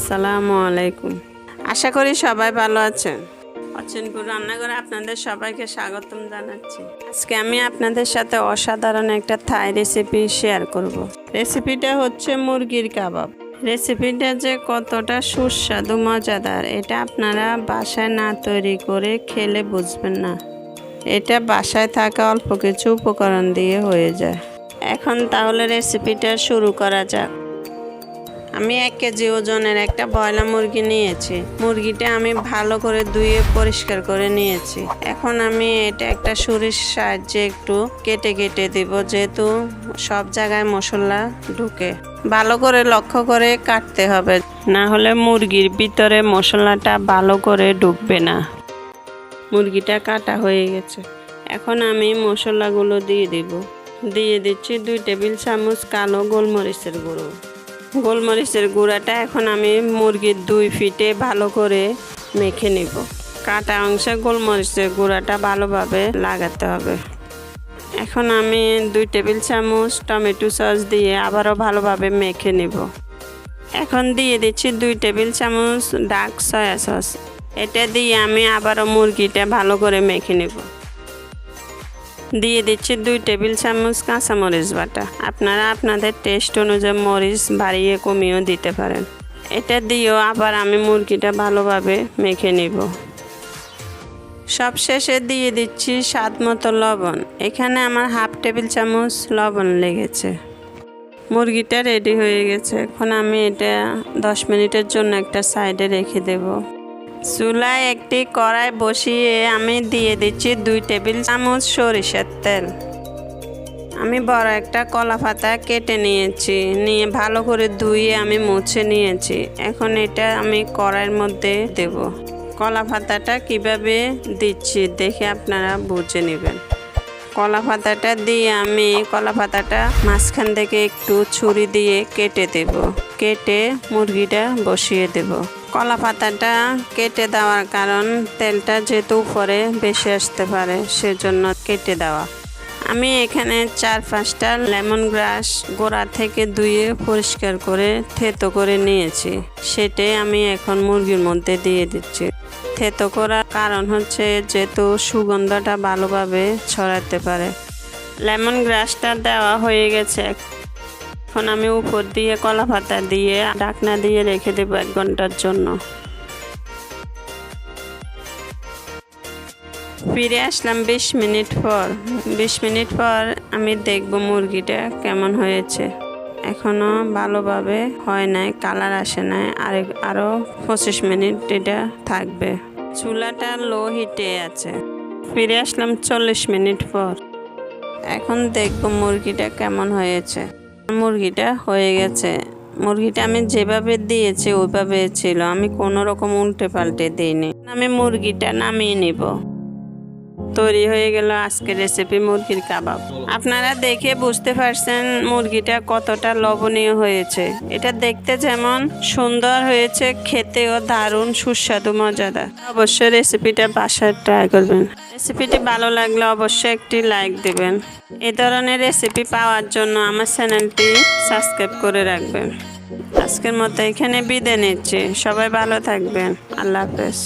আসসালামু আলাইকুম। আশা করি সবাই ভালো আছেন। অচিনপুর রান্নাঘরে আপনাদের সবাইকে স্বাগতম জানাচ্ছি। আজকে আমি আপনাদের সাথে অসাধারণ একটা থাই রেসিপি শেয়ার করব। রেসিপিটা হচ্ছে মুরগির কাবাব। রেসিপিটা যে কতটা সুস্বাদু মজাদার এটা আপনারা বাসায় না তৈরি করে খেলে বুঝবেন না। এটা বাসায় থাকা অল্প কিছু উপকরণ দিয়ে হয়ে যায়। এখন তাহলে রেসিপিটা শুরু করা যাক। আমি 1 কেজি ওজনের একটা ব্রয়লার মুরগি নিয়েছি। মুরগিটা আমি ভালো করে ধুয়ে পরিষ্কার করে নিয়েছি। এখন আমি এটা একটা ছুরির সাহায্যে একটু কেটে কেটে দিব, যেহেতু সব জায়গায় মশলা ঢুকে। ভালো করে লক্ষ্য করে কাটতে হবে, না হলে মুরগির ভিতরে মশলাটা ভালো করে ঢুকবে না। মুরগিটা কাটা হয়ে গেছে। এখন আমি মশলাগুলো দিয়ে দিব। দিয়ে দিচ্ছি 2 টেবিল চামচ কালো গোলমরিচের গুঁড়ো। গোলমরিচের গুঁড়াটা এখন আমি মুরগির 2 ফিটে ভালো করে মেখে নিব। কাটা অংশে গোলমরিচের গুঁড়াটা ভালোভাবে লাগাতে হবে। এখন আমি 2 টেবিল চামচ টমেটো সস দিয়ে আবারও ভালোভাবে মেখে নিব। এখন দিয়ে দিচ্ছি 2 টেবিল চামচ ডার্ক সয়া সস। এটা দিয়ে আমি আবারও মুরগিটা ভালো করে মেখে নিব। দিয়ে দিচ্ছি 2 টেবিল চামচ কাঁচামরিচ বাটা। আপনারা আপনাদের টেস্ট অনুযায়ী মরিচ বাড়িয়ে কমিয়েও দিতে পারেন। এটা দিয়েও আবার আমি মুরগিটা ভালোভাবে মেখে নিব। সবশেষে দিয়ে দিচ্ছি স্বাদ মতো লবণ। এখানে আমার 1/2 টেবিল চামচ লবণ লেগেছে। মুরগিটা রেডি হয়ে গেছে। এখন আমি এটা 10 মিনিটের জন্য একটা সাইডে রেখে দেব। চুলায় একটি কড়াই বসিয়ে আমি দিয়ে দিচ্ছি 2 টেবিল চামচ সরিষার তেল। আমি বড় একটা কলা পাতা কেটে নিয়েছি, নিয়ে ভালো করে ধুয়ে আমি মুছে নিয়েছি। এখন এটা আমি কড়াইয়ের মধ্যে দেব। কলা পাতাটা কিভাবে দিচ্ছি দেখে আপনারা বুঝে নেবেন। কলা পাতাটা দিয়ে আমি কলা পাতাটা মাঝখান থেকে একটু ছুরি দিয়ে কেটে দেব। কেটে মুরগিটা বসিয়ে দেব। কলা পাতাটা কেটে দেওয়ার কারণ তেলটা যেহেতু উপরে বেশি আসতে পারে, সেজন্য কেটে দেওয়া। আমি এখানে 4-5টা লেমন গ্রাস গোড়া থেকে ধুয়ে পরিষ্কার করে থেতো করে নিয়েছি। সেটাই আমি এখন মুরগির মধ্যে দিয়ে দিচ্ছি। থেতো করার কারণ হচ্ছে যেহেতু সুগন্ধটা ভালোভাবে ছড়াতে পারে। লেমন গ্রাসটা দেওয়া হয়ে গেছে। এখন আমি উপর দিয়ে কলা পাতা দিয়ে ঢাকনা দিয়ে রেখে দেব 1 ঘন্টার জন্য। ফিরে আসলাম 20 মিনিট পর। 20 মিনিট পর আমি দেখব মুরগিটা কেমন হয়েছে। এখনো ভালোভাবে হয় নাই, কালার আসে নাই। আরও 25 মিনিট এটা থাকবে। চুলাটা লো হিটে আছে। ফিরে আসলাম 40 মিনিট পর। এখন দেখব মুরগিটা কেমন হয়েছে। মুরগিটা হয়ে গেছে। মুরগিটা আমি যেভাবে দিয়েছি ওইভাবে ছিল, আমি কোনো রকম উল্টে পাল্টে দিইনি। আমি মুরগিটা নামিয়ে নিব। তৈরি হয়ে গেল আজকের রেসিপি মুরগির কাবাব। আপনারা দেখে বুঝতে পারছেন মুরগিটা কতটা লবণীয় হয়েছে। এটা দেখতে যেমন সুন্দর হয়েছে, খেতেও দারুণ সুস্বাদু মজাদার। অবশ্যই রেসিপিটা বাসায় ট্রাই করবেন। রেসিপিটি ভালো লাগলে অবশ্যই একটি লাইক দেবেন। এই ধরনের রেসিপি পাওয়ার জন্য আমার চ্যানেলটি সাবস্ক্রাইব করে রাখবেন। আজকের মতো এখানে বিদায় নিচ্ছি। সবাই ভালো থাকবেন। আল্লাহ হাফেজ।